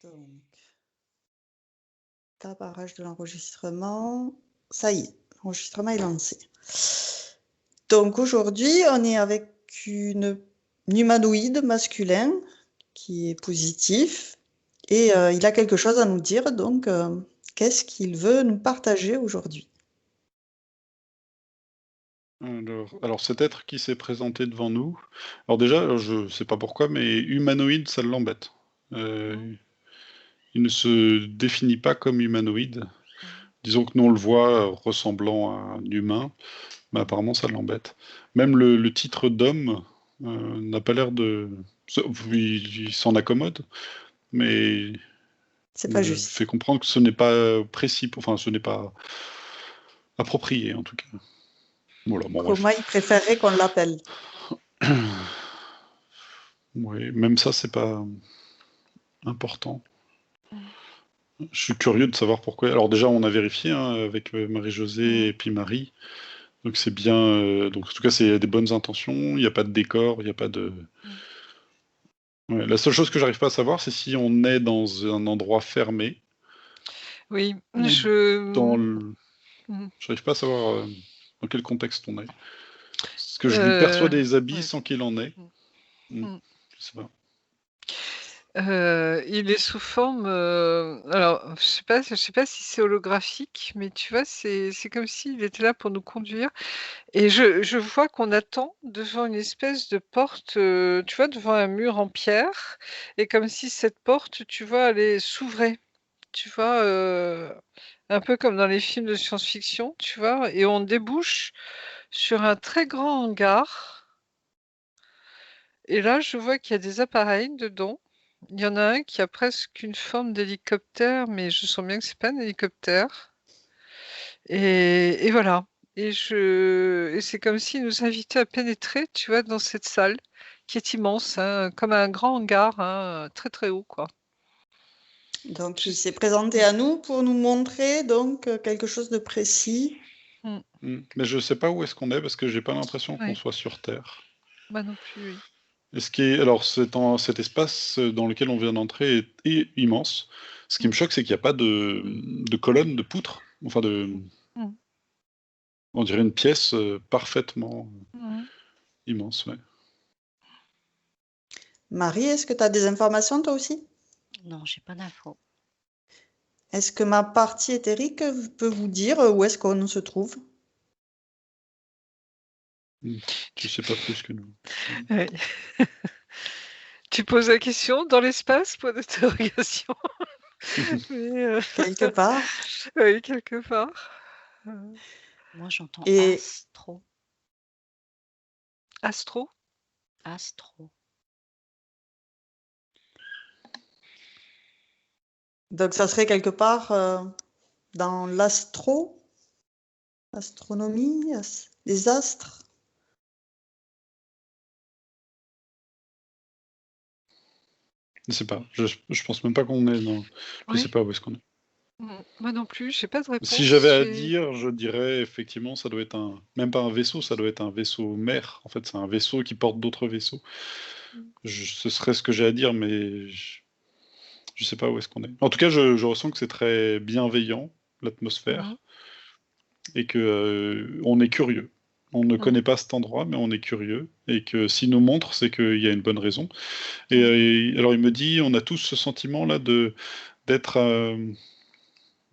Donc, démarrage de l'enregistrement. Ça y est, l'enregistrement est lancé. Donc aujourd'hui, on est avec un humanoïde masculin qui est positif et il a quelque chose à nous dire. Donc, qu'est-ce qu'il veut nous partager aujourd'hui? Alors cet être qui s'est présenté devant nous, alors déjà, je sais pas pourquoi, mais humanoïde, ça l'embête. Il ne se définit pas comme humanoïde. Disons que nous, on le voit ressemblant à un humain, mais apparemment, ça l'embête. Même le titre d'homme n'a pas l'air de... Il s'en accommode, mais C'est il pas me juste. fait comprendre que ce n'est pas précis, enfin, ce n'est pas approprié, en tout cas. Voilà, bon, bref. Comment il préférerait qu'on l'appelle? Oui, même ça, c'est pas important. Je suis curieux de savoir pourquoi. Alors déjà, on a vérifié hein, avec Marie-Josée et puis Marie. Donc c'est bien. Donc en tout cas, c'est des bonnes intentions. Il n'y a pas de décor, il n'y a pas de. Ouais, la seule chose que j'arrive pas à savoir, c'est si on est dans un endroit fermé Oui, ou dans le. J'arrive pas à savoir dans quel contexte on est. Parce que je lui perçois des habits sans qu'il en ait. Je sais pas. Il est sous forme, alors je sais pas si c'est holographique, mais tu vois, c'est comme s'il était là pour nous conduire et je vois qu'on attend devant une espèce de porte, tu vois, devant un mur en pierre et comme si cette porte, tu vois, elle s'ouvrait, tu vois, un peu comme dans les films de science-fiction, tu vois? Et on débouche sur un très grand hangar et là, je vois qu'il y a des appareils dedans. Il y en a un qui a presque une forme d'hélicoptère, mais je sens bien que c'est pas un hélicoptère et voilà et c'est comme s'il nous invitait à pénétrer, tu vois, dans cette salle qui est immense, hein, comme un grand hangar, hein, très, très haut, quoi. Donc, Je il s s'est présenté à nous pour nous montrer donc quelque chose de précis. Mais je sais pas où est-ce qu'on est parce que j'ai pas l'impression qu'on Ouais. soit sur Terre. Moi non plus, oui. Et alors, cet espace dans lequel on vient d'entrer est immense. Ce qui me choque, c'est qu'il n'y a pas de colonne, de poutre, enfin Mmh. on dirait une pièce parfaitement Mmh. immense, ouais. Marie, est-ce que tu as des informations toi aussi? Non, j'ai pas d'infos. Est-ce que ma partie éthérique peut vous dire où est-ce qu'on se trouve? Tu sais pas plus que nous. Oui. Tu poses la question dans l'espace? Point d'interrogation. Mais Quelque part. oui, quelque part. Moi, j'entends Et astro. Astro? Astro. donc ça serait quelque part dans astronomie, les astres. Je sais pas. Je pense même pas qu'on est dans. Je sais Oui. pas où est-ce qu'on est. Moi non plus, j'ai pas de Si réponse. j'avais à dire, je dirais effectivement, ça doit être même pas un vaisseau, ça doit être un vaisseau mère. En fait, c'est un vaisseau qui porte d'autres vaisseaux. Ce serait ce que j'ai à dire, mais je sais pas où est-ce qu'on est. En tout cas, je ressens que c'est très bienveillant, l'atmosphère, et que on est curieux. On ne connaît pas cet endroit, mais on est curieux, et que s'il nous montre, c'est qu'il y a une bonne raison. Et alors il me dit, on a tous ce sentiment-là d'être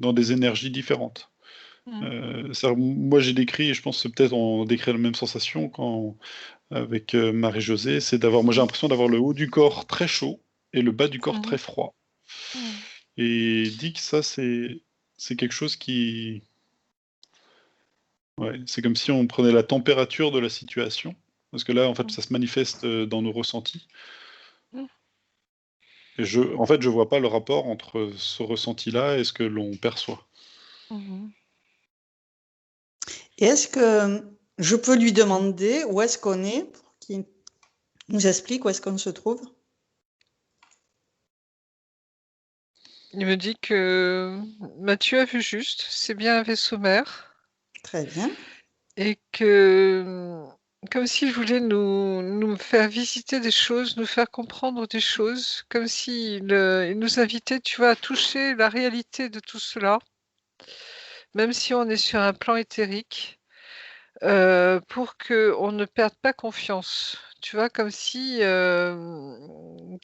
dans des énergies différentes. Moi j'ai décrit, et je pense que c'est peut-être on décrit la même sensation avec Marie-Josée, c'est d'avoir, moi j'ai l'impression d'avoir le haut du corps très chaud et le bas du corps très froid. Et dit que ça c'est quelque chose qui, ouais, c'est comme si on prenait la température de la situation, parce que là en fait ça se manifeste dans nos ressentis. Et en fait je vois pas le rapport entre ce ressenti-là et ce que l'on perçoit. Et est-ce que je peux lui demander où est-ce qu'on est pour qu'il nous explique où est-ce qu'on se trouve? Il me dit que Mathieu a vu juste, c'est bien un vaisseau mère Très bien. et que comme s'il voulait nous faire visiter des choses, nous faire comprendre des choses, comme s'il il nous invitait, tu vois, à toucher la réalité de tout cela, même si on est sur un plan éthérique, pour qu'on ne perde pas confiance. Tu vois, comme si ne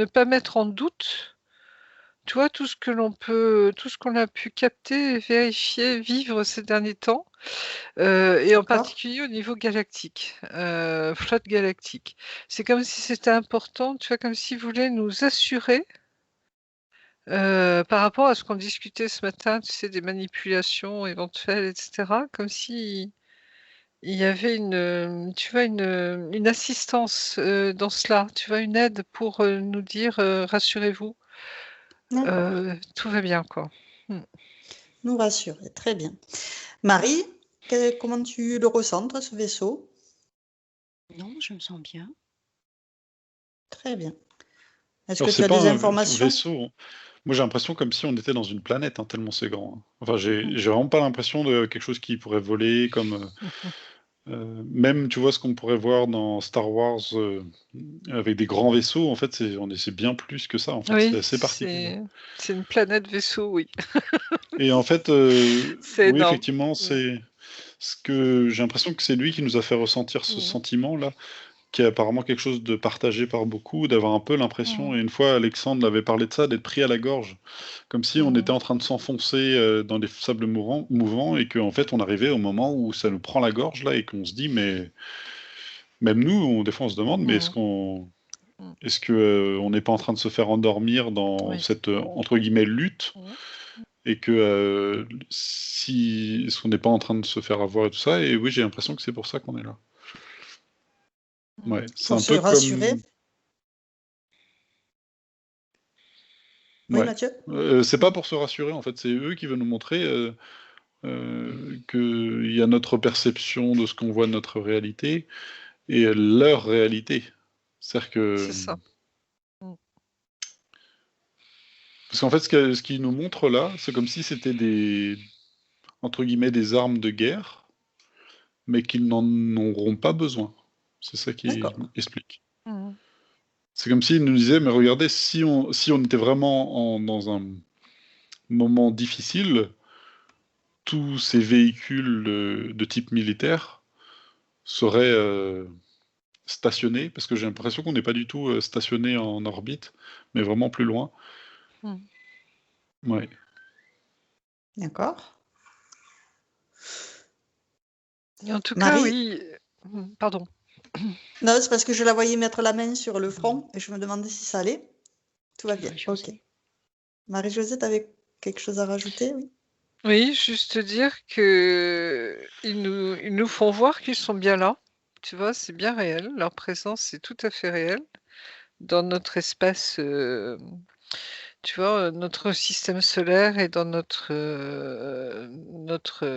pas mettre en doute, tu vois, tout ce qu'on a pu capter, vérifier, vivre ces derniers temps. Et en D'accord? particulier au niveau galactique, flotte galactique. C'est comme si c'était important, tu vois? Comme s'ils voulaient nous assurer, par rapport à ce qu'on discutait ce matin, tu sais, des manipulations éventuelles et cetera, comme si il y avait tu vois, une assistance, dans cela, tu vois? Une aide pour, nous dire, «Rassurez-vous, D'accord. tout va bien», quoi. Mmh. Nous rassurer, très bien. Marie, comment tu le ressens, toi, ce vaisseau? Non, je me sens bien. Très bien. Est-ce Alors que tu c'est as pas des un informations? vaisseau, hein. Moi j'ai l'impression comme si on était dans une planète, hein, tellement c'est grand, hein. Enfin Mmh. j'ai vraiment pas l'impression de quelque chose qui pourrait voler comme, même tu vois ce qu'on pourrait voir dans Star Wars, avec des grands vaisseaux, en fait c'est bien plus que ça en fait, c'est Oui, assez particulier. c'est une planète vaisseau, oui. Et en fait, C'est oui énorme. effectivement Mmh. c'est ce que j'ai l'impression que c'est lui qui nous a fait ressentir ce Mmh. sentiment-là. Qui est apparemment quelque chose de partagé par beaucoup, d'avoir un peu l'impression Mmh. et une fois Alexandre avait parlé de ça, d'être pris à la gorge. Comme si on Mmh. était en train de s'enfoncer, dans des sables mouvants et qu'en fait on arrivait au moment où ça nous prend la gorge là et qu'on se dit: «Mais» même nous, des fois on se demande: «Mais Mmh. Mmh. est-ce que, on n'est pas en train de se faire endormir dans Oui. cette, entre guillemets «lutte» Mmh. et que, si est-ce qu'on n'est pas en train de se faire avoir et tout ça?» et oui, j'ai l'impression que c'est pour ça qu'on est là. Mmh. Ouais, c'est Pour un se peu rassurer? comme Oui, ouais, Mathieu? c'est Mmh. pas pour se rassurer en fait, c'est eux qui veulent nous montrer, qu'il y a notre perception de ce qu'on voit de notre réalité et leur réalité. C'est-à-dire que C'est ça. Mmh. parce qu'en fait, ce qu'ils nous montrent là, c'est comme si c'était des entre guillemets «des armes de guerre», mais qu'ils n'en auront pas besoin. C'est ça qu'ils D'accord. expliquent. Mmh. C'est comme s'ils nous disaient: «Mais regardez, si on était vraiment dans un moment difficile, tous ces véhicules, de type militaire seraient, stationnés», parce que j'ai l'impression qu'on n'est pas du tout, stationné en orbite, mais vraiment plus loin. Mmh. Ouais. D'accord. Et en tout cas, Marie? oui, pardon. Non, c'est parce que je la voyais mettre la main sur le front et je me demandais si ça allait. Tout va bien, OK. Marie-Josée. Marie-Josée, tu avais quelque chose à rajouter, oui? Oui, juste dire qu'ils nous font voir qu'ils sont bien là. Tu vois? C'est bien réel. Leur présence est tout à fait réelle dans notre espace, tu vois? Notre système solaire et dans notre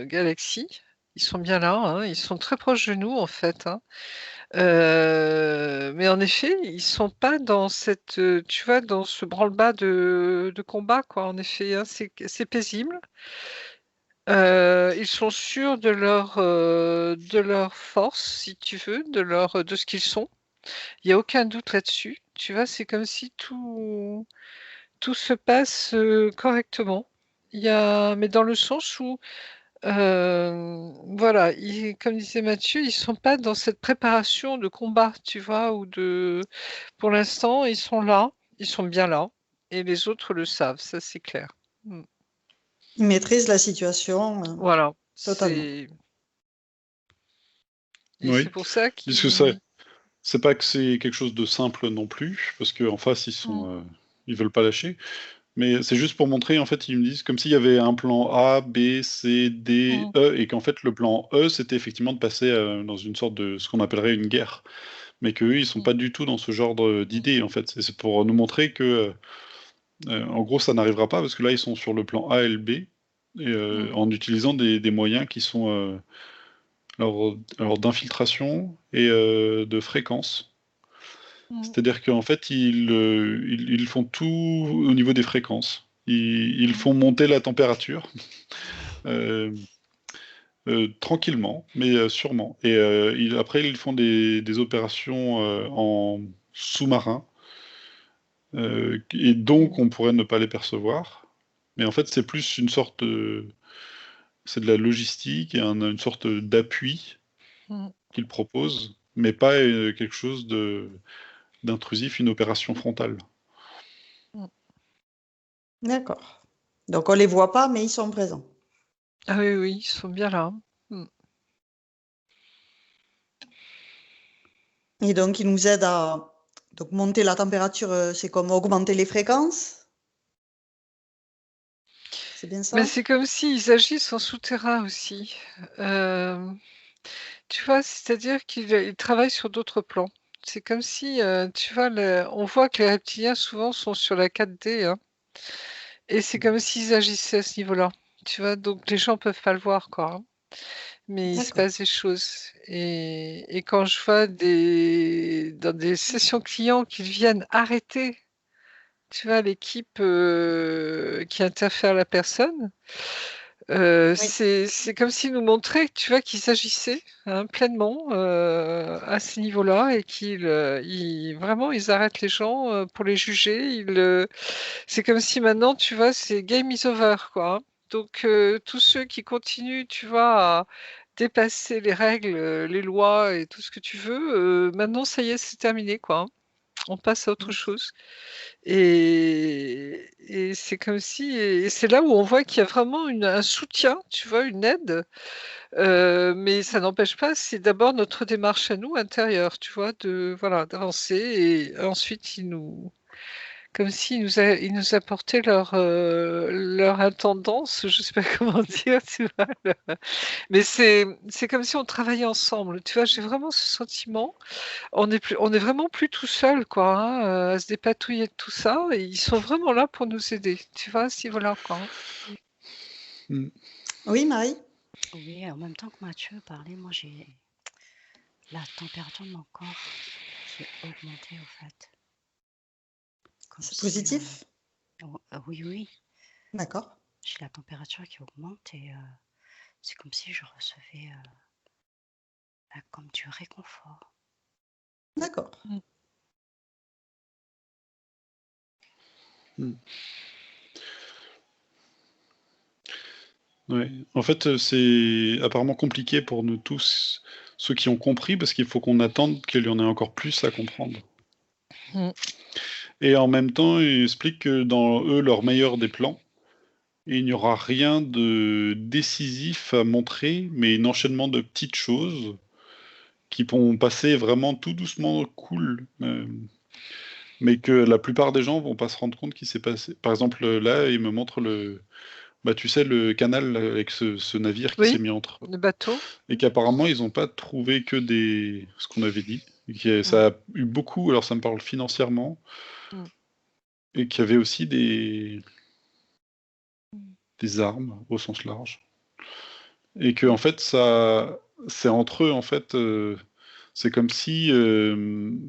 galaxie. Ils sont bien là, hein, ils sont très proches de nous, en fait, hein. Mais en effet, ils sont pas dans cette, tu vois, dans ce branle-bas de combat, quoi, en effet, hein. C'est paisible. Ils sont sûrs de leur force, si tu veux, de ce qu'ils sont. Il y a aucun doute là-dessus. Tu vois? C'est comme si tout se passe, correctement. Mais dans le sens où, voilà, comme disait Mathieu, ils sont pas dans cette préparation de combat, tu vois? Pour l'instant, ils sont là, ils sont bien là et les autres le savent, ça c'est clair. Mmh. Ils maîtrisent la situation, Voilà, totalement. c'est Oui, pour ça puisque c'est pas que c'est quelque chose de simple non plus, parce qu'en face mmh, ils veulent pas lâcher, mais c'est juste pour montrer, en fait, ils me disent comme s'il y avait un plan A, B, C, D, mmh, E et qu'en fait le plan E, c'était effectivement de passer, dans une sorte de ce qu'on appellerait une guerre. Mais qu'eux, ils sont mmh, pas du tout dans ce genre mmh, d'idées, en fait. C'est pour nous montrer que, en gros, ça n'arrivera pas parce que là, ils sont sur le plan A et le B et mmh, en utilisant des moyens qui sont, alors d'infiltration et de fréquence. mmh, C'est-à-dire qu'en fait, ils font tout au niveau des fréquences. Ils mmh, font monter la température, heu Tranquillement, mais sûrement. Et après, ils font des opérations en sous-marin, et donc on pourrait ne pas les percevoir. Mais en fait, c'est plus une sorte c'est de la logistique et une sorte d'appui Mm. qu'ils proposent, mais pas quelque chose d'intrusif, une opération frontale. D'accord. Donc on les voit pas, mais ils sont présents. Ah oui, oui, ils sont bien là. Mm. Et donc ils nous aident à donc monter la température, c'est comme augmenter les fréquences? C'est bien Mais ça? c'est comme s'ils agissent en souterrain aussi. Tu vois, c'est-à-dire qu'ils travaillent sur d'autres plans. C'est comme si, tu vois, on voit que les reptiliens souvent sont sur la 4D, hein, et c'est comme s'ils agissaient à ce niveau-là. Tu vois, donc les gens peuvent pas le voir, quoi, hein, mais il se D'accord. passe des choses. Et quand je vois dans des sessions clients qu'ils viennent arrêter, tu vois, l'équipe qui interfère la personne, Oui. c'est comme s'ils nous montraient, tu vois, qu'ils agissaient, hein, pleinement, à ce niveau-là et vraiment, ils arrêtent les gens, pour les juger. C'est comme si maintenant, tu vois, c'est game is over, quoi, hein. Donc tous ceux qui continuent, tu vois, à dépasser les règles, les lois et tout ce que tu veux, maintenant, ça y est, c'est terminé, quoi, hein. On passe à autre Mmh. chose. Et c'est comme si et c'est là où on voit qu'il y a vraiment un soutien, tu vois, une aide, mais ça n'empêche pas, c'est d'abord notre démarche à nous, intérieure, tu vois, voilà, d'avancer et ensuite comme ils nous apportaient leur intendance, je sais pas comment dire, tu vois? Mais c'est comme si on travaillait ensemble, tu vois? J'ai vraiment ce sentiment on est vraiment plus tout seul quoi, hein, à se dépatouiller de tout ça et ils sont vraiment là pour nous aider, tu vois? À ce niveau-là, quoi, hein. Mm. Oui, Marie? Oui, en même temps que Mathieu parlait, moi j'ai la température de mon corps qui est augmentée au fait. Comme C'est si, positif? oui, oui, D'accord. j'ai la température qui augmente et c'est comme si je recevais comme du réconfort. D'accord. Mmh. Mm. Ouais. En fait, c'est apparemment compliqué pour nous tous, ceux qui ont compris, parce qu'il faut qu'on attende qu'il y en ait encore plus à comprendre. Mmh. Et en même temps, il explique que dans eux, leur meilleur des plans, il n'y aura rien de décisif à montrer, mais un enchaînement de petites choses qui vont passer vraiment tout doucement cool. Mais que la plupart des gens vont pas se rendre compte qu'il s'est passé. Par exemple, là, il me montre bah, tu sais, le canal avec ce navire qui s'est Oui, mis entre. le bateau. Et qu'apparemment, ils n'ont pas trouvé que ce qu'on avait dit. Et Mmh. ça a eu beaucoup, alors ça me parle financièrement, Mmh. et qu'il y avait aussi Mmh. des armes au sens large. Et que, en fait, c'est entre eux, en fait, c'est comme si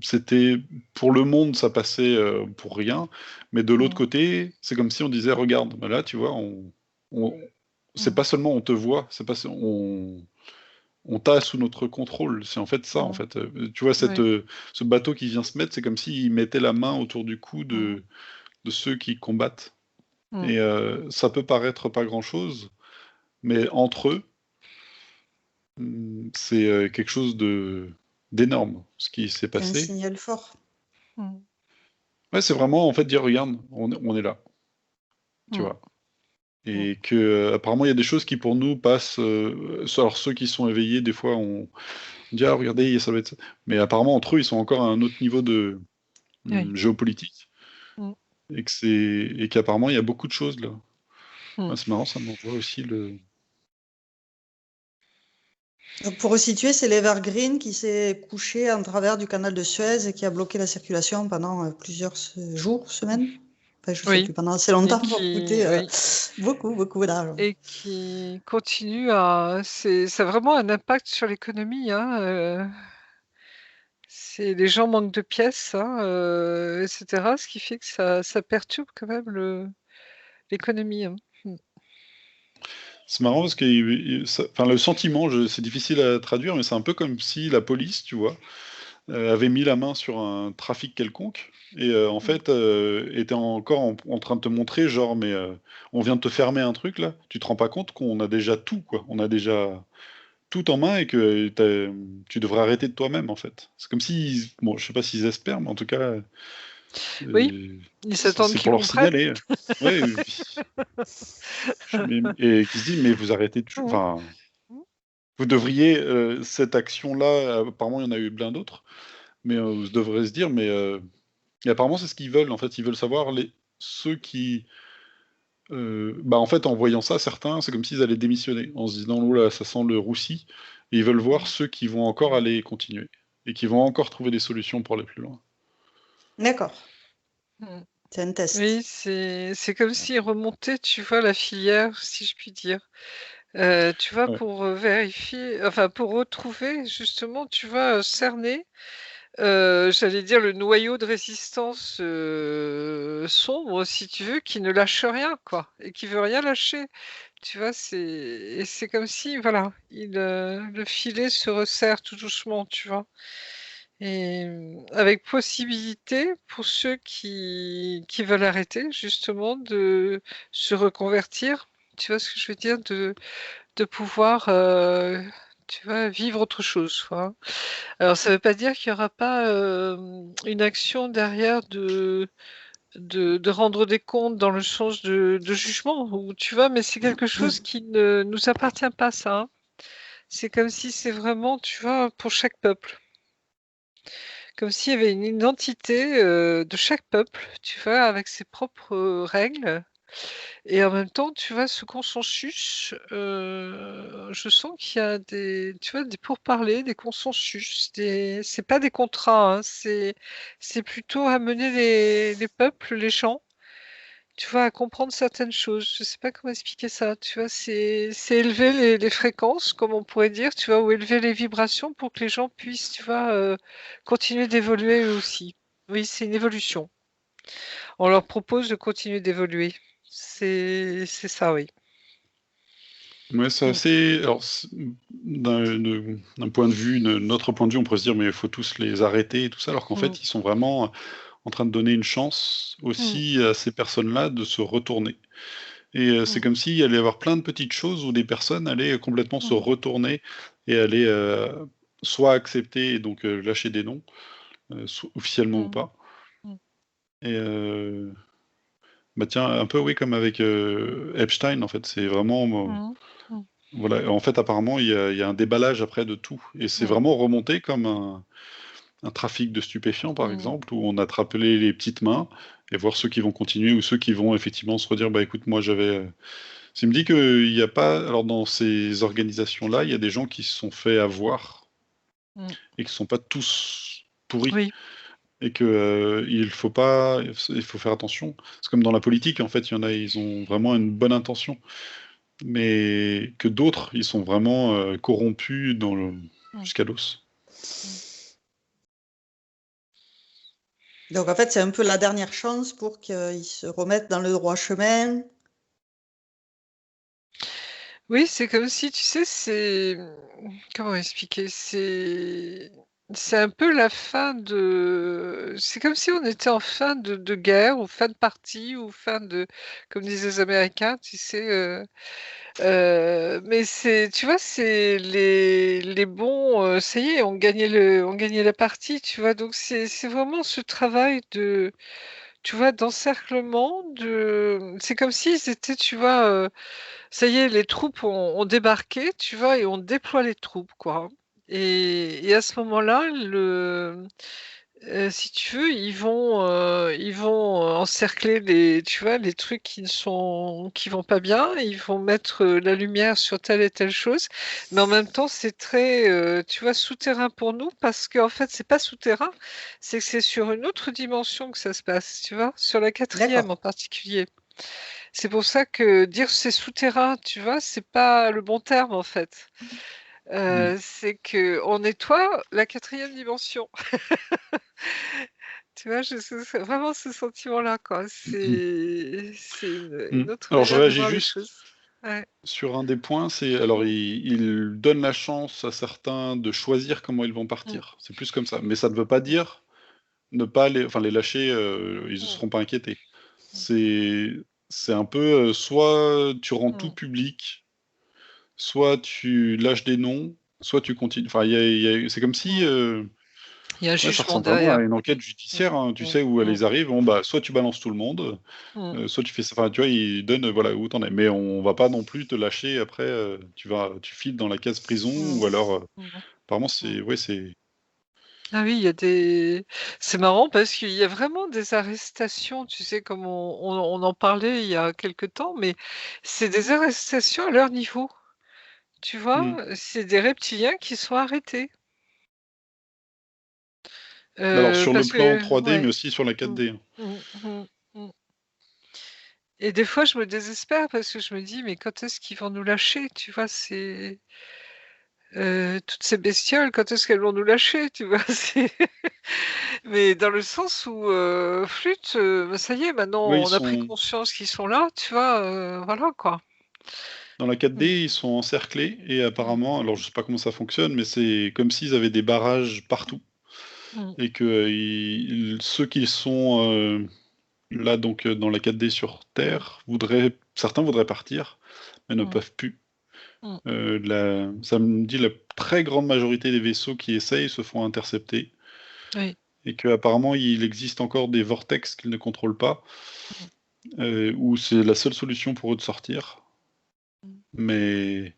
c'était, pour le monde, ça passait pour rien, mais de l'autre Mmh. côté, c'est comme si on disait, regarde, bah là, tu vois, on- c'est Mmh. pas seulement on te voit, c'est pas, on t'a sous notre contrôle. C'est en fait ça, en Mmh. fait. Tu vois, Oui. ce bateau qui vient se mettre, c'est comme s'il mettait la main autour du cou Mmh. de ceux qui combattent. Mmh. Et ça peut paraître pas grand-chose, mais entre eux, c'est quelque chose d'énorme, ce qui s'est C'est un passé. signal fort. Mmh. Ouais, c'est vraiment, en fait, dire, regarde, on est là, tu Mmh. vois. Mmh. Et que, apparemment, il y a des choses qui, pour nous, passent. Alors, ceux qui sont éveillés, des fois, on dit, ah, regardez, ça doit être ça. Mais apparemment, entre eux, ils sont encore à un autre niveau de Oui. géopolitique. Mmh. Et qu'apparemment, il y a beaucoup de choses là. Mmh. Ah, c'est marrant, ça m'envoie aussi le. Donc pour resituer, c'est l'Evergreen qui s'est couché en travers du canal de Suez et qui a bloqué la circulation pendant plusieurs jours, semaines. Enfin, je sais Oui plus, pendant assez et longtemps pour qui coûter oui beaucoup, beaucoup d'argent. et qui continue à ça a vraiment un impact sur l'économie, hein, les gens manquent de pièces, hein, et cetera, ce qui fait que ça perturbe quand même l'économie, hein. Mmh. C'est marrant parce que enfin, le sentiment, c'est difficile à traduire, mais c'est un peu comme si la police, tu vois, avait mis la main sur un trafic quelconque et en fait était encore en train de te montrer genre mais on vient de te fermer un truc là, tu te rends pas compte qu'on a déjà tout quoi, on a déjà tout en main et que tu devrais arrêter de toi-même en fait. C'est comme si, bon, je sais pas s'ils espèrent, mais en tout cas, Oui, ils s'attendent c'est qu'ils pour leur comprennent. signaler. Ouais, et qui se dit mais vous arrêtez, Mhm. enfin, vous devriez cette action-là, apparemment il y en a eu plein d'autres, mais vous devrez se dire mais et apparemment, c'est ce qu'ils veulent, en fait. Ils veulent savoir ceux qui. Bah, en fait, en voyant ça, certains, c'est comme s'ils allaient démissionner, en se disant, oh là, ça sent le roussi. Et ils veulent voir ceux qui vont encore aller continuer. Et qui vont encore trouver des solutions pour aller plus loin. D'accord. Mm. C'est un test. Oui, c'est comme s'ils remontaient, tu vois, la filière, si je puis dire. Tu vois, Ouais. pour vérifier, enfin, pour retrouver, justement, tu vois, cerner, j'allais dire le noyau de résistance sombre, si tu veux, qui ne lâche rien, quoi, et qui veut rien lâcher. Tu vois, c'est comme si, voilà, le filet se resserre tout doucement, tu vois. Et avec possibilité pour ceux qui veulent arrêter, justement, de se reconvertir. Tu vois ce que je veux dire? De pouvoir, tu vois, vivre autre chose, quoi. Alors ça veut pas dire qu'il y aura pas, une action derrière de rendre des comptes dans le sens de jugement ou tu vois? Mais c'est quelque chose qui ne nous appartient pas ça, hein. C'est comme si c'est vraiment, tu vois, pour chaque peuple. Comme s'il y avait une identité, de chaque peuple, tu vois, avec ses propres, règles et en même temps, tu vois, ce consensus, je sens qu'il y a des tu vois, des pourparlers, des consensus, c'est pas des contrats, hein, c'est plutôt amener les peuples, les gens, tu vois, à comprendre certaines choses. Je sais pas comment expliquer ça, tu vois? C'est élever les fréquences, comme on pourrait dire, tu vois? Ou élever les vibrations pour que les gens puissent, tu vois, continuer d'évoluer eux aussi. Oui, c'est une évolution. On leur propose de continuer d'évoluer. C'est ça, oui. Ouais, c'est Mmh. assez. Alors, d'un point de vue, notre point de vue, on pourrait se dire, mais il faut tous les arrêter et tout ça, alors qu'en Mmh. fait, ils sont vraiment en train de donner une chance Mmh. aussi à ces personnes-là de se retourner. Et c'est Mmh. comme s'il allait y avoir plein de petites choses où des personnes allaient complètement se Mmh. retourner et allaient soit accepter et donc lâcher des noms, officiellement ou Mmh. pas. Mmh. Et bah tiens, un peu oui, comme avec Epstein, en fait, c'est vraiment. Mmh. Mmh. Voilà, en fait, apparemment, il y a un déballage après de tout. Et c'est Mmh. vraiment remonté comme un trafic de stupéfiants, par Mmh. exemple, où on attrape les petites mains et voir ceux qui vont continuer ou ceux qui vont effectivement se redire, bah écoute, moi j'avais. Ça me dit qu'il n'y a pas. Alors, dans ces organisations-là, il y a des gens qui se sont fait avoir Mmh. et qui ne sont pas tous pourris. Oui. Et que il faut pas. Il faut faire attention. C'est comme dans la politique, en fait, il y en a, ils ont vraiment une bonne intention. Mais que d'autres, ils sont vraiment corrompus Mmh. jusqu'à l'os. Mmh. Donc en fait, c'est un peu la dernière chance pour qu'ils se remettent dans le droit chemin. Oui, c'est comme si, tu sais, comment expliquer? C'est un peu la fin de c'est comme si on était en fin de guerre ou fin de partie ou fin de comme disent les Américains, tu sais, mais c'est tu vois, c'est les bons, ça y est, ont gagné la partie, tu vois? Donc c'est vraiment ce travail de tu vois, d'encerclement, c'est comme s'ils étaient, tu vois, ça y est, les troupes ont débarqué, tu vois? Et on déploie les troupes, quoi, hein. Et à ce moment-là, si tu veux, ils vont encercler tu vois, les trucs qui vont pas bien. Ils vont mettre, la lumière sur telle et telle chose. Mais en même temps, c'est très, tu vois, souterrain pour nous parce qu'en fait, c'est pas souterrain, c'est que c'est sur une autre dimension que ça se passe, tu vois? Sur la 4e D'accord. en particulier. C'est pour ça que dire c'est souterrain, tu vois, c'est pas le bon terme en fait. Mm. C'est qu'on nettoie la 4e dimension. Tu vois? C'est vraiment ce sentiment-là, quoi. Mm. C'est une Mm. autre Alors je manière de réagis voir les juste. choses. Ouais. Sur un des points, c'est alors il donne la chance à certains de choisir comment ils vont Mmh. partir. C'est plus comme ça. Mais ça ne veut pas Mmh. dire ne pas les lâcher, ils ne Mmh. seront pas inquiétés. Mmh. C'est un peu, soit tu rends tout Mmh. public, soit tu lâches des noms, soit tu continues. Enfin, il y a c'est comme si, Mmh. Il y a un ouais, ça jugement ressemble vraiment à derrière. une enquête Mmh. judiciaire, hein, tu Mmh. sais, où Mmh. ils arrivent, bon, bah, soit tu balances tout le monde, Mmh. soit tu fais ça, enfin, tu vois, ils donnent, voilà, où t'en es. Mais on va pas non plus te lâcher après, tu files dans la case prison Mmh. ou alors, Mmh. apparemment Mmh. c'est Ah oui, il y a des c'est marrant parce qu'il y a vraiment des arrestations, tu sais, comme on en parlait il y a quelque temps, mais c'est des arrestations à leur niveau, tu mmh. vois? C'est des reptiliens qui sont arrêtés. Alors sur le Parce plan que 3D, mais ouais. aussi sur la Mmh. 4D, hein. Mmh. Mmh. Mmh. Et des fois, je me désespère parce que je me dis: «Mais quand est-ce qu'ils vont nous lâcher?» Tu vois? C'est, toutes ces bestioles, quand est-ce qu'elles vont nous lâcher? Tu vois? C'est mais dans le sens où, flûte, bah, ça y est, maintenant Ouais, ils on a pris sont conscience qu'ils sont là, tu vois? Voilà quoi. dans la Mmh. 4D, ils sont encerclés et Mmh. apparemment, alors je sais pas comment ça fonctionne, mais c'est comme s'ils avaient des barrages partout Mmh. et que, ceux qui sont, là donc, dans la 4D sur Terre certains voudraient partir, mais ne Mmh. peuvent plus. Mmh. La ça me dit la très grande majorité des vaisseaux qui essayent se font intercepter Oui. et qu'apparemment il existe encore des vortex qu'ils ne contrôlent pas, Mmh. où c'est la seule solution pour eux de sortir. Mmh. Mais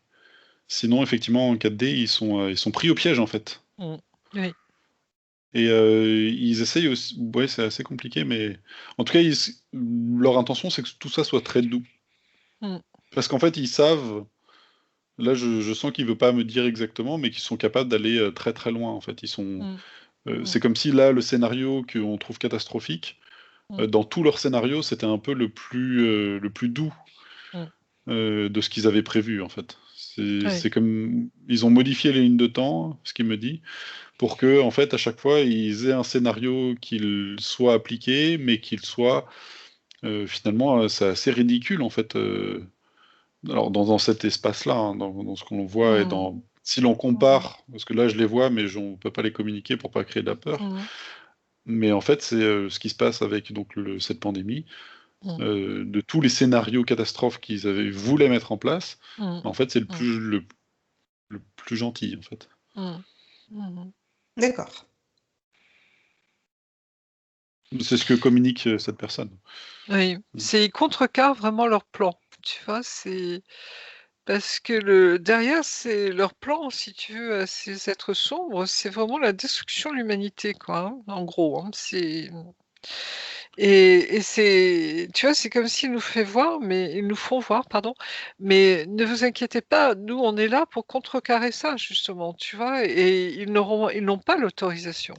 sinon effectivement en 4D ils sont pris au piège en fait Mmh. Oui. et ils essayent aussi, ouais, c'est assez compliqué, mais en tout cas leur intention c'est que tout ça soit très doux. Mmh. Parce qu'en fait ils savent, là je sens qu'il veut pas me dire exactement, mais qu'ils sont capables d'aller, très, très loin en fait. Mmh. Mmh. C'est comme si là, le scénario qu'on trouve catastrophique, Mmh. dans tous leurs scénarios, c'était un peu le plus doux, Mmh. de ce qu'ils avaient prévu, en fait. Oui. C'est comme ils ont modifié les lignes de temps, ce qu'il me dit, pour que, en fait, à chaque fois, ils aient un scénario qu'il soit appliqué, mais qu'il soit, finalement, c'est assez ridicule, en fait, alors dans cet espace-là, hein, dans ce qu'on voit et Mmh. dans si l'on Mmh. compare, parce que là, je les vois, mais on peut pas les communiquer pour pas créer de la peur. Mmh. Mais en fait, c'est, ce qui se passe avec donc cette pandémie, Mmh. de tous les scénarios catastrophes qu'ils voulaient mettre en place, Mmh. en fait, c'est Mmh. le plus gentil, en fait. Mmh. Mmh. D'accord. C'est ce que communique, cette personne. Oui, Mmh. c'est ils contrecarrent vraiment leur plan, tu vois? C'est parce que le derrière, c'est leur plan, si tu veux, à ces êtres sombres, c'est vraiment la destruction de l'humanité, quoi, hein, en gros, hein. C'est et c'est tu vois, c'est comme s'ils nous fait voir, mais ils nous font voir, pardon, mais ne vous inquiétez pas, nous, on est là pour contrecarrer ça, justement, tu vois? Et ils n'ont pas l'autorisation,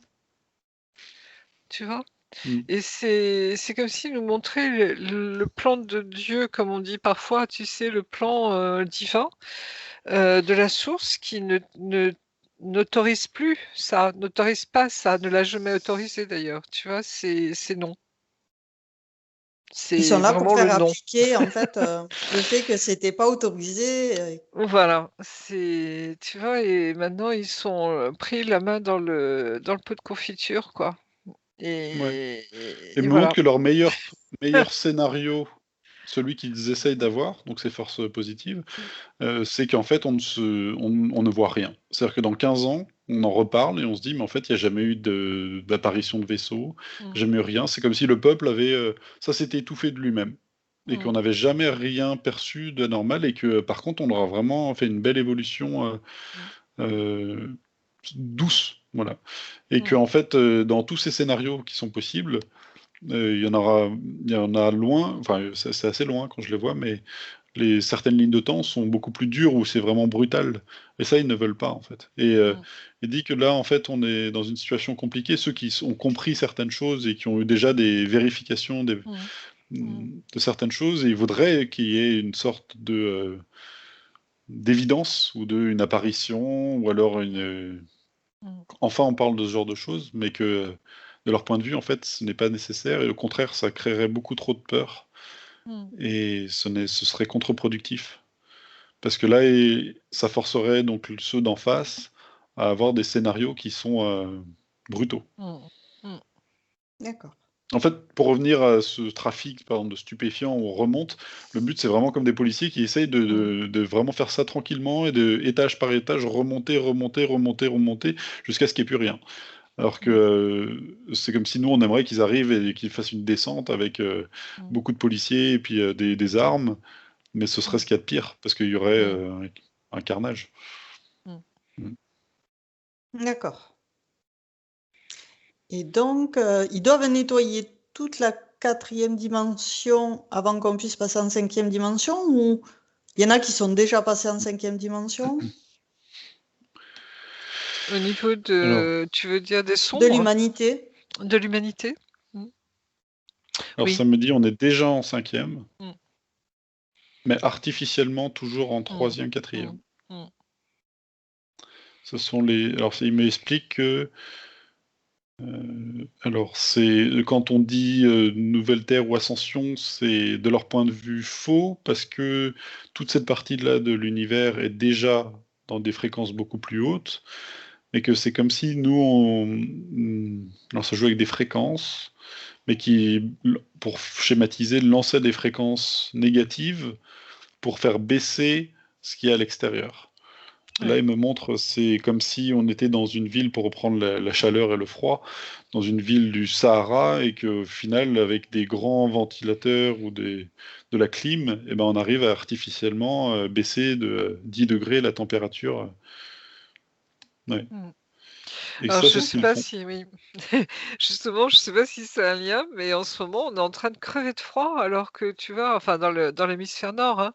tu vois? Mmh. Et c'est comme s'il nous montrait le plan de Dieu, comme on dit parfois, tu sais, le plan, divin, de la source qui n'autorise plus ça, n'autorise pas ça, ne l'a jamais autorisé d'ailleurs, tu vois? C'est non. Ils sont C'est là pour vraiment le faire non. appliquer, en fait, le fait que c'était pas autorisé, Voilà, c'est tu vois? Et maintenant ils sont, pris la main dans le pot de confiture, quoi. Ouais, et Et me montre voilà. que leur meilleur scénario, celui qu'ils essayent d'avoir, donc ces forces positives, c'est qu'en fait, on ne voit rien. C'est-à-dire que dans 15 ans, on en reparle et on se dit: «Mais en fait, il y a jamais eu d'apparition de vaisseau, Mmh, jamais eu rien». C'est comme si le peuple avait, ça s'était étouffé de lui-même et mmh, qu'on n'avait jamais rien perçu d'anormal et que, par contre, on leur a vraiment fait une belle évolution, mmh, heu, douce, voilà, et mmh, qu'en fait, dans tous ces scénarios qui sont possibles, il y en a loin, enfin, c'est assez loin quand je les vois, mais certaines lignes de temps sont beaucoup plus dures où c'est vraiment brutal et ça, ils ne veulent pas, en fait, et mmh, il dit que là, en fait, on est dans une situation compliquée. Ceux qui ont compris certaines choses et qui ont eu déjà des vérifications mmh, mmh, de certaines choses, et ils voudraient qu'il y ait une sorte d'évidence ou une apparition ou alors mmh, enfin, on parle de ce genre de choses, mais que, de leur point de vue, en fait, ce n'est pas nécessaire et au contraire, ça créerait beaucoup trop de peur mmh. et ce serait contre-productif. Parce que là, ça forcerait donc ceux d'en face à avoir des scénarios qui sont brutaux. Mm. Mm. D'accord. En fait, pour revenir à ce trafic, par exemple, de stupéfiants où on remonte, le but, c'est vraiment comme des policiers qui essayent de vraiment faire ça tranquillement et de étage par étage, remonter, remonter, remonter, remonter, jusqu'à ce qu'il n'y ait plus rien. Alors que c'est comme si nous, on aimerait qu'ils arrivent et qu'ils fassent une descente avec Mm. beaucoup de policiers et puis des armes, mais ce serait ce qu'il y a de pire, parce qu'il y aurait un carnage. Mm. Mm. D'accord. Et donc, ils doivent nettoyer toute la 4e dimension avant qu'on puisse passer en 5e dimension, ou il y en a qui sont déjà passés en 5e dimension? Au niveau Alors, tu veux dire des De sombres l'humanité? de l'humanité? Mm. alors Oui. ça me dit, on est déjà en 5e, Mm. mais artificiellement toujours en Mm. 3e, 4e. Mm. Mm. Ce sont les. Alors, il m'explique que. Alors, c'est quand on dit Nouvelle Terre ou Ascension, c'est de leur point de vue faux, parce que toute cette partie-là de l'univers est déjà dans des fréquences beaucoup plus hautes, mais que c'est comme si nous, alors ça joue avec des fréquences, mais qui, pour schématiser, lançait des fréquences négatives pour faire baisser ce qui est à l'extérieur. Là, Ouais. il me montre, c'est comme si on était dans une ville, pour reprendre la chaleur et le froid, dans une ville du Sahara, et qu'au final, avec des grands ventilateurs ou de la clim, eh ben, on arrive à artificiellement baisser de 10 degrés la température. Ouais. Mm. Et Alors ça, je c'est ce sais qu'ils pas font. si oui. Justement, je sais pas si c'est un lien, mais en ce moment, on est en train de crever de froid alors que tu vois, enfin dans l'hémisphère nord, hein,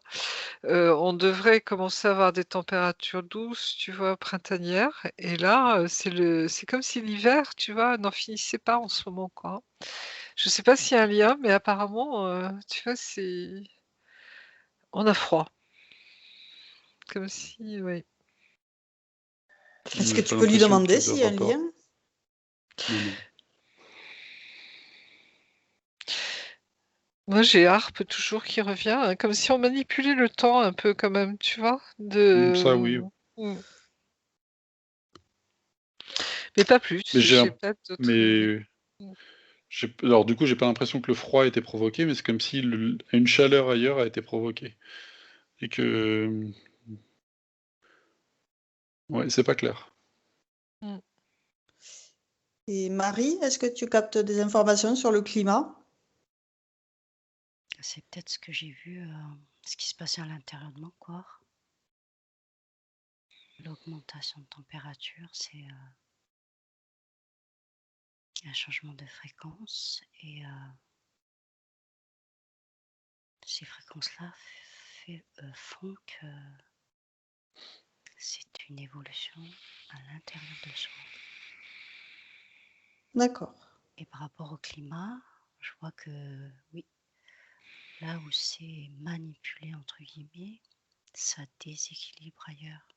on devrait commencer à avoir des températures douces, tu vois, printanières. Et là, c'est comme si l'hiver, tu vois, n'en finissait pas en ce moment, quoi. Je sais pas s'il y a un lien, mais apparemment, tu vois, on a froid. Comme si, oui. Est-ce que J'ai tu pas peux lui l'impression qu'il demander y a de s'il y a un rapport. lien? Non, non. Moi, j'ai Harpe toujours qui revient, hein, comme si on manipulait le temps un peu quand même, tu vois? Ça, oui. Mmh. Mais pas plus, Mais j'ai pas d'autres, mais mmh. alors du coup, j'ai pas l'impression que le froid a été provoqué, mais c'est comme si une chaleur ailleurs a été provoquée. Et que, ouais, c'est pas clair. Mmh. Et Marie, est-ce que tu captes des informations sur le climat? C'est peut-être ce que j'ai vu, ce qui se passait à l'intérieur de mon corps. L'augmentation de température, c'est un changement de fréquence et ces fréquences-là font que c'est une évolution à l'intérieur de soi. D'accord. Et par rapport au climat, je vois que oui, là où c'est manipulé, entre guillemets, ça déséquilibre ailleurs.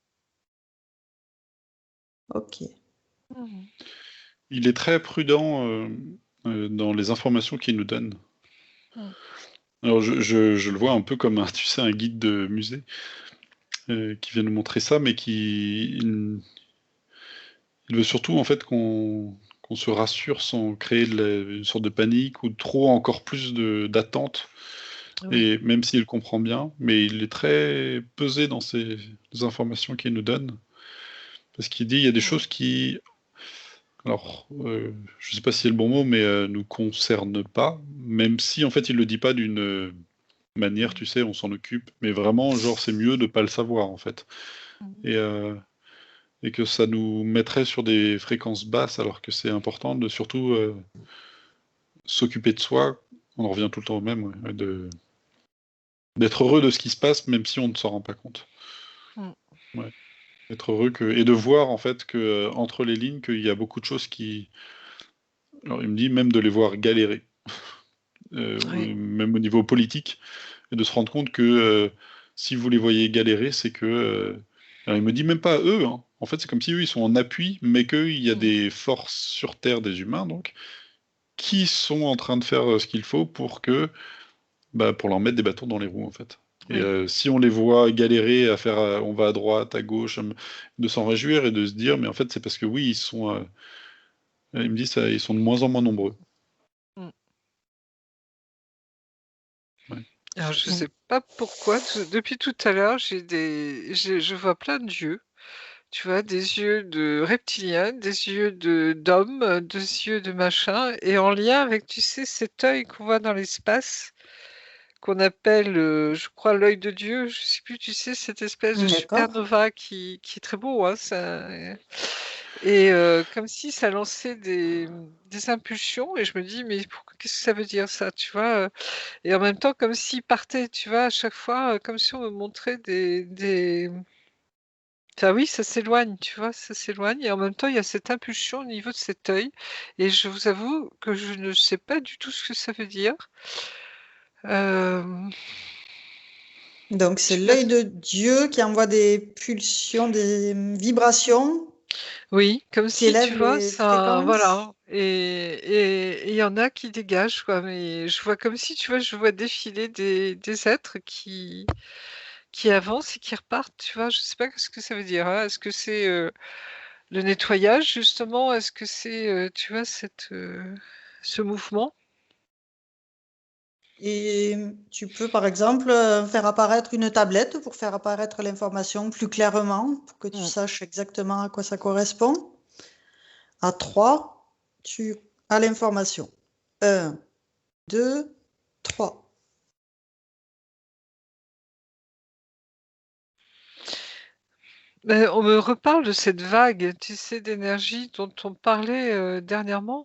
Ok. Mmh. Il est très prudent dans les informations qu'il nous donne. Mmh. Alors je le vois un peu comme tu sais, un guide de musée qui vient nous montrer ça, mais il veut surtout en fait qu'on se rassure sans créer une sorte de panique ou trop encore plus d'attente. Oui. Et même s'il comprend bien, mais il est très pesé dans ces informations qu'il nous donne, parce qu'il dit il y a des Mmh. choses qui, alors, je sais pas si c'est le bon mot, mais nous concernent pas, même si en fait il le dit pas d'une manière, Mmh. tu sais, on s'en occupe, mais vraiment, genre, c'est mieux de pas le savoir en fait. Mmh. Et, et que ça nous mettrait sur des fréquences basses, alors que c'est important de surtout s'occuper de soi. On en revient tout le temps au même, ouais, d'être heureux de ce qui se passe, même si on ne s'en rend pas compte. Mmh. Ouais. Être heureux et de voir en fait que entre les lignes qu'il y a beaucoup de choses qui. Alors il me dit même de les voir galérer, Oui. même au niveau politique, et de se rendre compte que si vous les voyez galérer, c'est que. Alors il me dit même pas eux, hein. En fait c'est comme si eux ils sont en appui, mais qu'il y a Mmh. des forces sur Terre, des humains donc, qui sont en train de faire ce qu'il faut pour que, bah, pour leur mettre des bâtons dans les roues en fait. Et Oui. si on les voit galérer à faire, on va à droite, à gauche, de s'en réjouir et de se dire, mais en fait, c'est parce que oui, ils me disent, ils sont de moins en moins nombreux. Mm. Ouais. Alors, je Mm. sais pas pourquoi, depuis tout à l'heure, je vois plein d'yeux. Tu vois, des yeux de reptiliens, des yeux d'hommes, des yeux de machin, et en lien avec, tu sais, cet œil qu'on voit dans l'espace, qu'on appelle, je crois, l'œil de Dieu. Je sais plus, tu sais, cette espèce de D'accord. supernova qui est très beau, hein, ça. Et comme si ça lançait des impulsions, et je me dis, mais qu'est-ce que ça veut dire ça, tu vois? Et en même temps, comme s'il partait, tu vois, à chaque fois, comme si on me montrait enfin oui, ça s'éloigne, tu vois? Ça s'éloigne, et en même temps, il y a cette impulsion au niveau de cet œil, et je vous avoue que je ne sais pas du tout ce que ça veut dire. Hem, Donc, je c'est sais pas l'œil si de Dieu qui envoie des pulsions, des vibrations oui, comme qui si, tu élèvent vois, les ça fréquences. voilà, et il y en a qui dégagent, quoi, mais je vois comme si, tu vois, je vois défiler des êtres qui avancent et qui repartent, tu vois? Je sais pas ce que ça veut dire, hein. Est-ce que c'est, le nettoyage justement? Est-ce que c'est, tu vois, ce mouvement? Et tu peux, par exemple, faire apparaître une tablette pour faire apparaître l'information plus clairement, pour que tu Mmh. saches exactement à quoi ça correspond. À 3, tu as l'information. 1, 2, 3. Beh, on me reparle de cette vague, tu sais, d'énergie dont on parlait, dernièrement,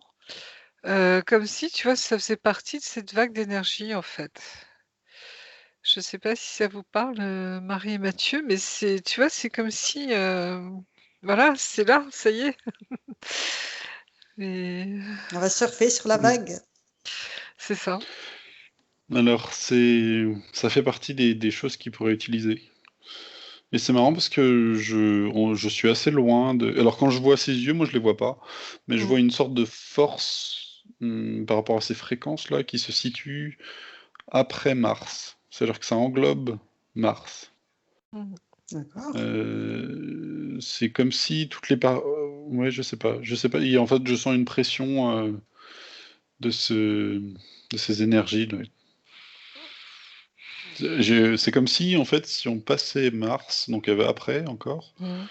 comme si, tu vois, ça faisait partie de cette vague d'énergie, en fait. Je sais pas si ça vous parle, Marie et Mathieu, mais c'est tu vois, c'est comme si, voilà, c'est là, ça y est. Et On va surfer sur la Mm. vague. c'est ça. Alors, ça fait partie des choses qu'ils pourraient utiliser. Et c'est marrant parce que je suis assez loin de. Alors, quand je vois ces yeux, moi je les vois pas, mais je Mmh. vois une sorte de force par rapport à ces fréquences-là qui se situe après Mars. C'est-à-dire que ça englobe Mars. Mmh. D'accord. C'est comme si toutes les ouais, je sais pas. Je sais pas. En fait, je sens une pression de de ces énergies. Là. C'est comme si, en fait, si on passait Mars, donc après encore, Mmh.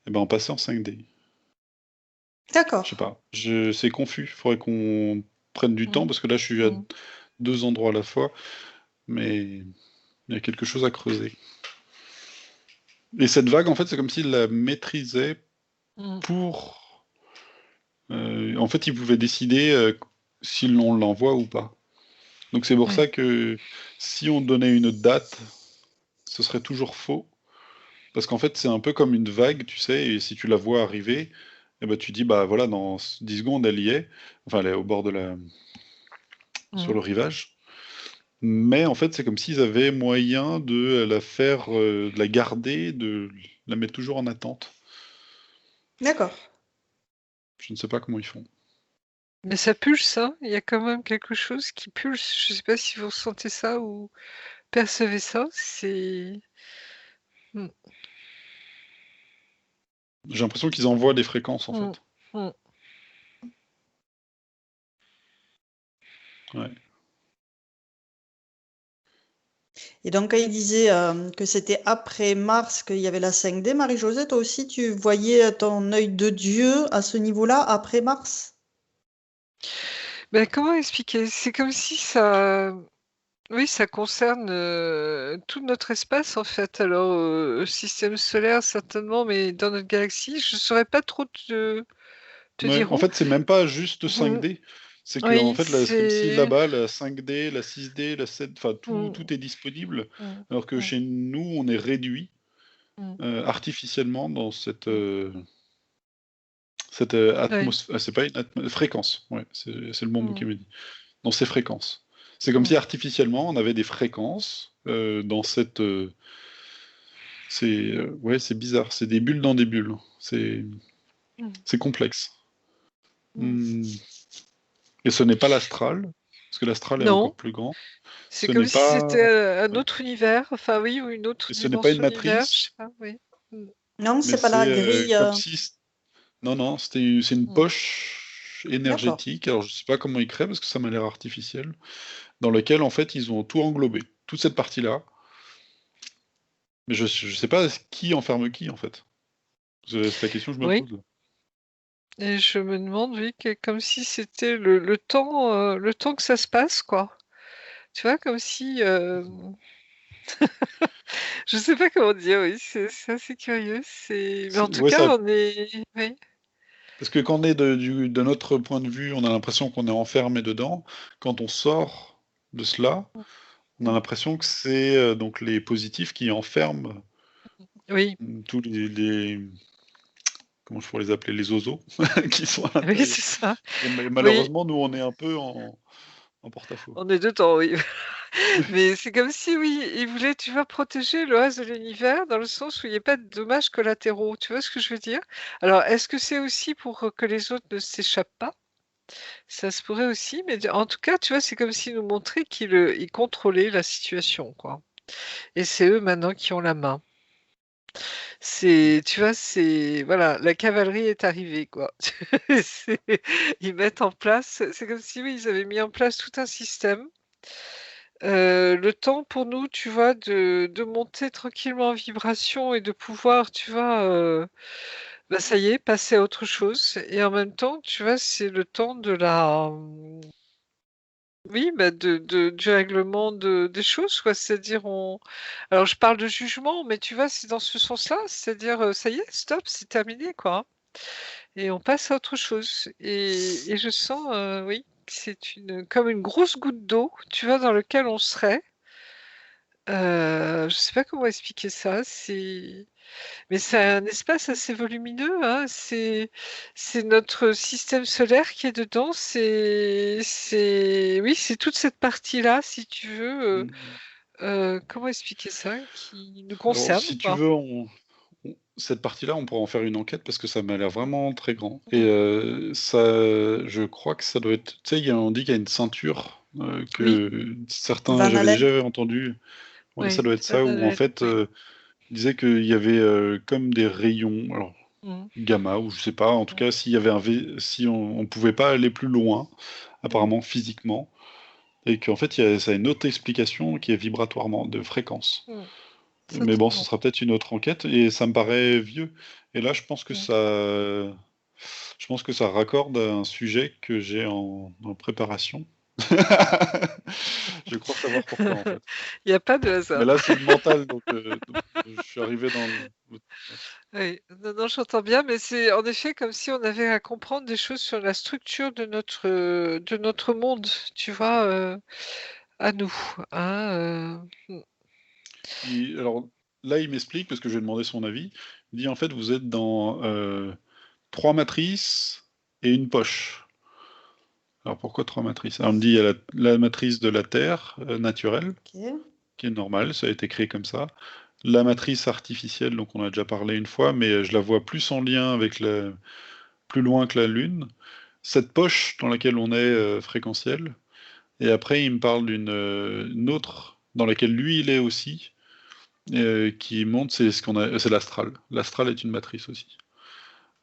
eh ben on passait en 5D. Je sais D'accord. pas. C'est confus. Il faudrait qu'on prenne du temps Mmh. parce que là, je suis à Mmh. 2 endroits à la fois, mais il y a quelque chose à creuser. Et cette vague, en fait, c'est comme s'il la maîtrisait Mmh. pour. En fait, il pouvait décider si l'on l'envoie ou pas. Donc c'est pour Oui. ça que si on donnait une date, ce serait toujours faux. Parce qu'en fait, c'est un peu comme une vague, tu sais, et si tu la vois arriver, eh ben, tu dis, bah voilà, dans 10 secondes, elle y est. Enfin, elle est au bord sur Mmh. le rivage. Mais en fait, c'est comme s'ils avaient moyen de la faire, de la garder, de la mettre toujours en attente. D'accord. Je ne sais pas comment ils font. Mais ça pulse, hein? Il y a quand même quelque chose qui pulse. Je sais pas si vous ressentez ça ou percevez ça? C'est mmh. J'ai l'impression qu'ils envoient des fréquences, en Mmh. fait. Mmh. Ouais. Et donc, quand il disait que c'était après Mars qu'il y avait la 5D, Marie-Josée, toi aussi, tu voyais ton œil de Dieu à ce niveau-là, après Mars? Bah, comment expliquer? C'est comme si ça oui, ça concerne, tout notre espace, en fait. Alors, système solaire certainement, mais dans notre galaxie, je saurais pas trop te Ouais, dire en où. fait, c'est même pas juste Mmh. 5D. C'est que en Oui, fait, là, c'est comme si c'est là-bas, la 5D, la 6D, la 7, enfin, mmh. tout est disponible, Mmh. alors que Mmh. chez nous, on est réduit Mmh. artificiellement dans Mmh. cette Oui. atmosphère. C'est pas une fréquence, ouais, c'est le bon mot qui Mmh. me dit. Dans ces fréquences. C'est comme si Mmh. artificiellement, on avait des fréquences dans cette. Ouais, c'est bizarre. C'est des bulles dans des bulles. Mmh. C'est complexe. Mmh. Hmm. Et ce n'est pas l'astral. Parce que l'astral est Non, encore plus grand. c'est Ce comme n'est si c'était pas... un autre univers, enfin oui, ou une autre Et ce n'est pas une dimension univers, je sais matrice, pas, oui. Mm. Non, mais c'est pas la c'est grille. comme si... Non, non, c'est une Mm. poche D'accord. énergétique. Alors, je sais pas comment ils créent, parce que ça m'a l'air artificiel. Dans laquelle, en fait, ils ont tout englobé. Toute cette partie-là. Mais je sais pas qui enferme qui, en fait. C'est la question que je me Oui, pose, là. et je me demande, oui, comme si c'était le temps que ça se passe, quoi. Tu vois, comme si, je sais pas comment dire, oui, c'est assez curieux. Mais en tout Ouais, ça... cas, on est, oui, Parce que quand on est de notre point de vue, on a l'impression qu'on est enfermé dedans. Quand on sort de cela, on a l'impression que c'est donc les positifs qui enferment oui, tous comment je pourrais les appeler, les oiseaux qui sont à oui, l'intérieur. c'est ça. Et Oui, malheureusement, nous, on est un peu en porte-à-faux. on est dedans, oui. Mais c'est comme si, oui, ils voulaient, tu vois, protéger le reste de l'univers dans le sens où il n'y ait pas de dommages collatéraux. Tu vois ce que je veux dire? Alors, est-ce que c'est aussi pour que les autres ne s'échappent pas? Ça se pourrait aussi, mais en tout cas, tu vois, c'est comme s'ils nous montraient ils contrôlaient la situation, quoi. Et c'est eux maintenant qui ont la main. Tu vois, voilà, la cavalerie est arrivée, quoi. C'est- Ils mettent en place, c'est comme si, oui, ils avaient mis en place tout un système. Le temps pour nous, tu vois, de monter tranquillement en vibration et de pouvoir, tu vois, bah, ça y est, passer à autre chose. Et en même temps, tu vois, c'est le temps oui, bah, du règlement des choses, quoi. C'est-à-dire, alors je parle de jugement, mais tu vois, c'est dans ce sens-là. C'est-à-dire, ça y est, stop, c'est terminé, quoi, hein. Et on passe à autre chose. Et je sens, oui, que c'est comme une grosse goutte d'eau, tu vois, dans lequel on serait. Je sais pas comment expliquer ça, mais c'est un espace assez volumineux, hein. C'est notre système solaire qui est dedans. Oui, c'est toute cette partie-là, si tu veux, Mm. comment expliquer ça? Qui nous Alors, concerne, si tu quoi. veux, cette partie-là, on pourra en faire une enquête parce que ça m'a l'air vraiment très grand. Et Mmh. je crois que ça doit être. Tu sais, on dit qu'il y a une ceinture Oui, que certains, Van j'avais Allen. déjà entendu. Ouais, ça oui, doit être Van ça, où en Allen, fait, oui. il disait qu'il y avait comme des rayons, alors Mmh. gamma, ou je sais pas, en tout Mmh. cas, s'il y avait si on pouvait pas aller plus loin, Mmh. apparemment physiquement, et qu'en fait, ça a une autre explication qui est vibratoirement, de fréquence. Mmh. Mais bon, ce Certainement. sera peut-être une autre enquête, et ça me paraît vieux. Et là, Mmh. je pense que ça raccorde à un sujet que j'ai en préparation. Je crois savoir pourquoi, en fait. Il y a pas de Mais hasard. là, c'est le mental, donc je suis arrivé dans le... ouais. Oui, non, non, j'entends bien, mais c'est en effet comme si on avait à comprendre des choses sur la structure de notre monde, tu vois, à nous, hein, Alors là, il m'explique, parce que je lui ai demandé son avis, il dit en fait, vous êtes dans trois matrices et une poche. Alors pourquoi trois matrices? Alors, il me dit, il y a la matrice de la Terre naturelle, Ok. qui est normale, ça a été créé comme ça. La matrice artificielle, donc on a déjà parlé une fois, mais je la vois plus en lien avec plus loin que la Lune. Cette poche dans laquelle on est fréquentiel. Et après, il me parle une autre dans laquelle lui, il est aussi, qui monte, c'est l'astral. L'astral est une matrice aussi.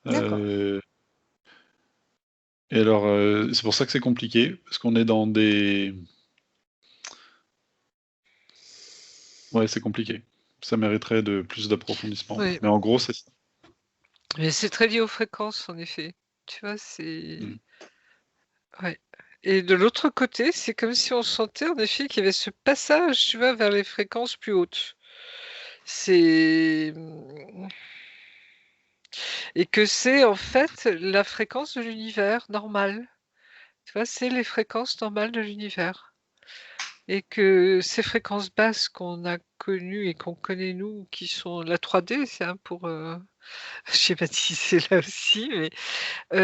D'accord. Euh, et alors, c'est pour ça que c'est compliqué, parce qu'on est dans des... Ouais, c'est compliqué. Ça mériterait de plus d'approfondissement. oui, Mais en gros, c'est ça. mais c'est très lié aux fréquences en effet, tu vois? Mm. Ouais, et de l'autre côté, c'est comme si on sentait en effet qu'il y avait ce passage, tu vois, vers les fréquences plus hautes. C'est, et que c'est en fait la fréquence de l'univers normal. Tu vois, c'est les fréquences normales de l'univers et que ces fréquences basses qu'on a connues et qu'on connaît nous, qui sont la 3D, c'est, hein, pour, schématiser là aussi, mais,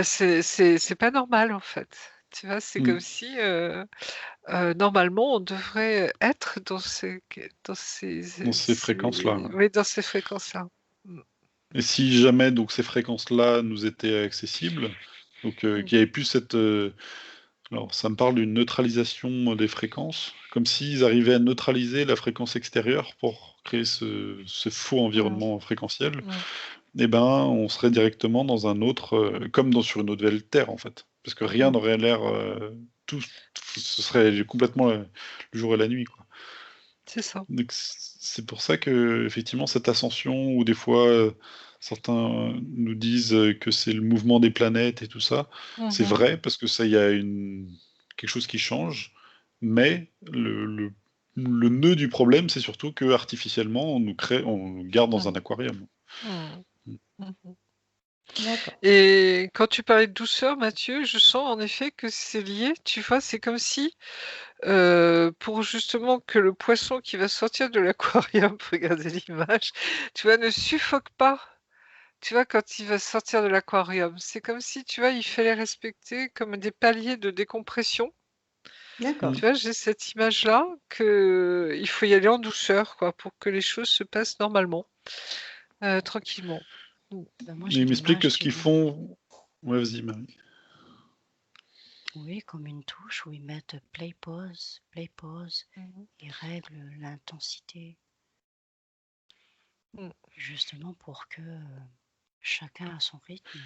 c'est pas normal en fait. Tu vois? C'est comme Mm. si, normalement on devrait être dans Dans ces fréquences-là, ouais. oui, dans ces fréquences-là. Mmh. Et si jamais donc ces fréquences-là nous étaient accessibles, donc Mmh. qu'il n'y avait plus cette Alors, ça me parle d'une neutralisation des fréquences, comme s'ils arrivaient à neutraliser la fréquence extérieure pour créer ce faux environnement fréquentiel. Mm. Eh ben, on serait directement dans un autre, comme sur une nouvelle Terre, en fait. Parce que rien Mm. n'aurait l'air... ce serait complètement le jour et la nuit, quoi. C'est ça. Donc, c'est pour ça que, effectivement, cette ascension, où des fois, certains nous disent que c'est le mouvement des planètes et tout ça, c'est Mhm. vrai, parce que ça, il y a quelque chose qui change, mais le nœud du problème, c'est surtout que artificiellement, on nous garde dans un aquarium. Mm. Mhm. D'accord. Et quand tu parlais de douceur, Mathieu, je sens en effet que c'est lié. Tu vois, c'est comme si, pour justement que le poisson qui va sortir de l'aquarium, regardez l'image, tu vois, ne suffoque pas. Tu vois, quand il va sortir de l'aquarium, c'est comme si, tu vois, il fallait respecter comme des paliers de décompression. D'accord. Tu vois, j'ai cette image-là que il faut y aller en douceur, quoi, pour que les choses se passent normalement, tranquillement. Mm. Ben, moi, Mais j'ai il m'explique que l'image ce qu'ils font... Ouais, vas-y, Marie. oui, comme une touche où ils mettent play, pause, Mhm. ils règlent l'intensité, Mm. justement pour que chacun à son rythme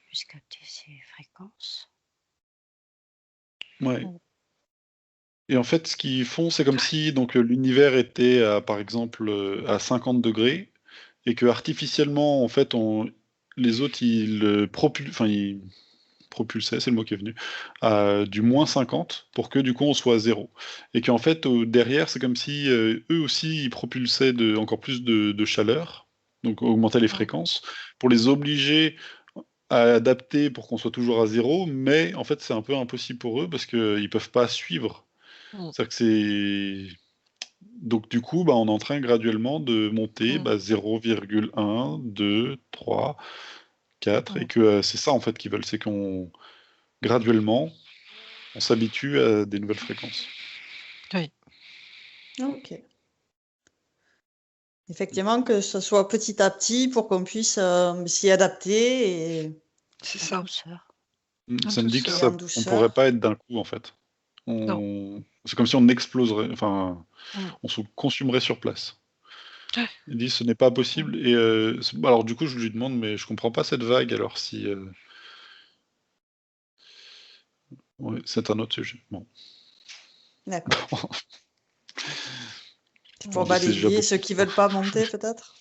puisse capter ses fréquences. Ouais. Mm. Et en fait, ce qu'ils font, c'est comme si donc l'univers était, par exemple, à 50 degrés, et que artificiellement, en fait, les autres, ils propulsaient, c'est le mot qui est venu, à du moins 50 pour que du coup on soit à zéro. Et qu'en fait, derrière, c'est comme si eux aussi, ils propulsaient encore plus de chaleur, donc augmentaient les Mm. fréquences, pour les obliger à adapter pour qu'on soit toujours à zéro, mais en fait, c'est un peu impossible pour eux parce qu'ils peuvent pas suivre. Mm. C'est-à-dire que c'est... Donc du coup, bah, on est en train graduellement de monter Mm. 0,1, 2, 3, 4, et Mm. que c'est ça en fait qu'ils veulent, c'est qu'on graduellement, on s'habitue à des nouvelles fréquences. Oui, Ok. Effectivement, que ce soit petit à petit pour qu'on puisse s'y adapter et c'est En ça, douceur. en Ça me dit que en douceur. on pourrait pas douceur. être d'un coup en fait. Non. C'est comme si on exploserait, enfin, Mm. on se consumerait sur place. Ouais. Il dit ce n'est pas Mm. possible. Et alors du coup, je lui demande, mais je comprends pas cette vague. Alors si, ouais, c'est un autre sujet. Bon, D'accord. C'est on pour dit c'est déjà balayer ceux beaucoup qui trop. veulent pas monter, peut-être?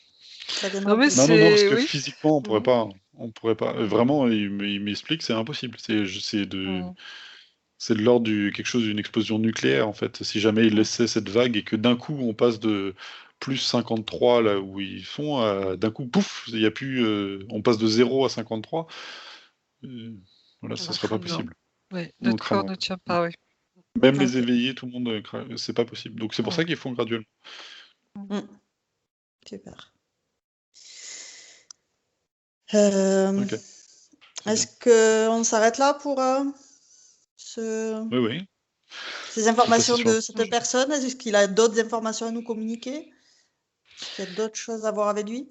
Ça Non, mais démonte. Non, non, non, parce c'est... que Oui. physiquement, on pourrait Mm. pas. On pourrait pas. Mm. Vraiment, il m'explique, c'est impossible. Mm. C'est de l'ordre quelque chose d'une explosion nucléaire, en fait. Si jamais ils Mm. laissaient cette vague et que d'un coup, on passe de plus 53, là où ils font, d'un coup, pouf, il y a plus, on passe de 0 à 53. euh, voilà, On ça va serait pas cramer. Non. possible. Oui, On notre corps cramerait. ne tient pas, oui. Même les Ok. éveillés, tout le monde, c'est pas possible. Donc c'est pour ça Mm. qu'ils font graduellement. Mm. Super. Euh, Ok, c'est bien. Est-ce qu'on s'arrête là pour Oui, oui. ces On peut passer informations sur un de autre cette sujet. personne? Est-ce qu'il a d'autres informations à nous communiquer? Est-ce qu'il y a d'autres choses à voir avec lui?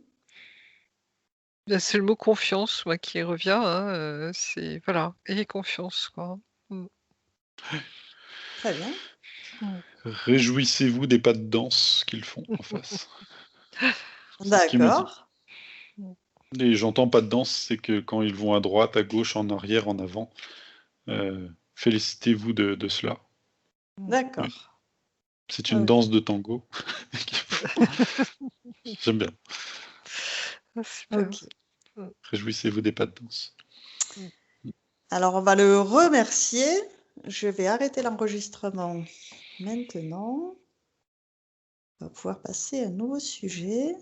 Là, c'est le mot confiance, moi, qui revient, hein, c'est voilà, ayez confiance, quoi. Mm. Très bien. Mm. Réjouissez-vous des pas de danse qu'ils font en face. C'est ce qu'il me dit. D'accord. Mm. Et j'entends pas de danse, c'est que quand ils vont à droite, à gauche, en arrière, en avant, félicitez-vous de cela. Mm. Oui. D'accord. C'est une Ok. danse de tango. J'aime bien. Ah, super. Ok. Mm. Réjouissez-vous des pas de danse. Mm. Alors, on va le remercier. Je vais arrêter l'enregistrement maintenant. On va pouvoir passer à un nouveau sujet.